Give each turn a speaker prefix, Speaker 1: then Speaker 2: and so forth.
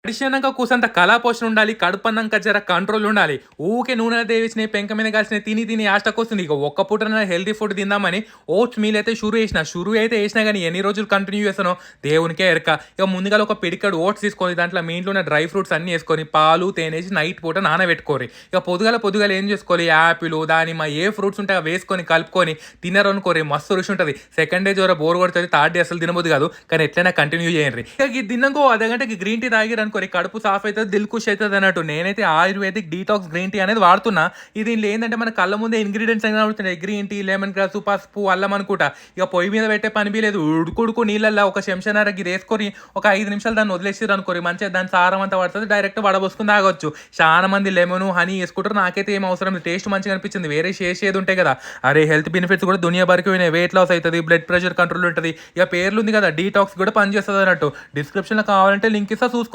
Speaker 1: మడిషినాక కూసంత కళా పోషణ ఉండాలి. కడుపన్నాక జర కంట్రోల్ ఉండాలి. ఊకే నూనె దేవిచ్చినాయి, పెంక మీద కాల్చినాయి తిని తిని ఆస్టకొస్తుంది. ఇక ఒక్క పూట హెల్తీ ఫుడ్ తిందామని ఓట్స్ మీల్ అయితే షురు అయితే వేసినా కానీ ఎన్ని రోజులు కంటిన్యూ చేస్తానో దేవునికే ఎరక. ఇక ముందుగా ఒక పిడికడు ఓట్స్ తీసుకొని దాంట్లో మీ ఇంట్లో ఉన్న డ్రై ఫ్రూట్స్ అన్ని వేసుకొని పాలు తేనేసి నైట్ పూట నానబెట్టుకోరి. ఇక పొద్దుగాల ఏం చేసుకోవాలి, యాపిల్ దానిమ్మ ఏ ఫ్రూట్స్ ఉంటే వేసుకొని కలుపుకొని తినరనుకోరి, మస్తు రుచి ఉంటుంది. సెకండ్ డే జోర బోర్ కొడుతుంది, థర్డ్ డే అసలు తినబోదు కాదు. కానీ ఎట్లయినా కంటిన్యూ చేయండి. ఇక ఇది తిన్నాకో అర్ధగంటకి గ్రీన్ టీ తాగిరు అనుకోరి, కడుపు సాఫ్ అవుతుంది, దిల్ ఖుష్ అవుతుంది అన్నట్టు. నేనైతే ఆయుర్వేదిక్ డీటాక్స్ గ్రీన్ టీ అనేది వాడుతున్నా. ఇది ఏంటంటే మన కళ్ళ ముందే ఇంగ్రీడియంట్స్ అనేవి అవుతున్నాయి. గ్రీన్ టీ, లెమన్ గ్రాస్, పసుపు, అల్లం అనుకుంటా. ఇక పొయ్యి మీద పెట్టే పని లేదు. ఉడుకుడుకు నీళ్ళల్లో ఒక చెంచానర గిరి వేసుకొని ఒక 5 నిమిషాలు దాన్ని వదిలేసారు అనుకోరి, మంచిగా దాని సారం అంతా పడుతుంది. డైరెక్ట్ వడబోసుకుని తాగొచ్చు. చాలా మంది లెమన్ హనీ వేసుకుంటారు. నాకైతే ఏం అవసరం లేదు. టేస్ట్ మంచిగా అనిపించింది. వేరే చేసేది ఉంటాయి కదా, అరే హెల్త్ బెనిఫిట్స్ కూడా దునియా వరకు పోయినాయి. వెయిట్ లాస్ అవుతుంది, బ్లడ్ ప్రెషర్ కంట్రోల్ ఉంటుంది. ఇక పేర్లు ఉంది కదా, డీటాక్స్ కూడా పనిచేస్తుంది అన్నట్టు. డిస్క్రిప్షన్లో కావాలంటే లింక్ ఇస్తా, చూసుకో.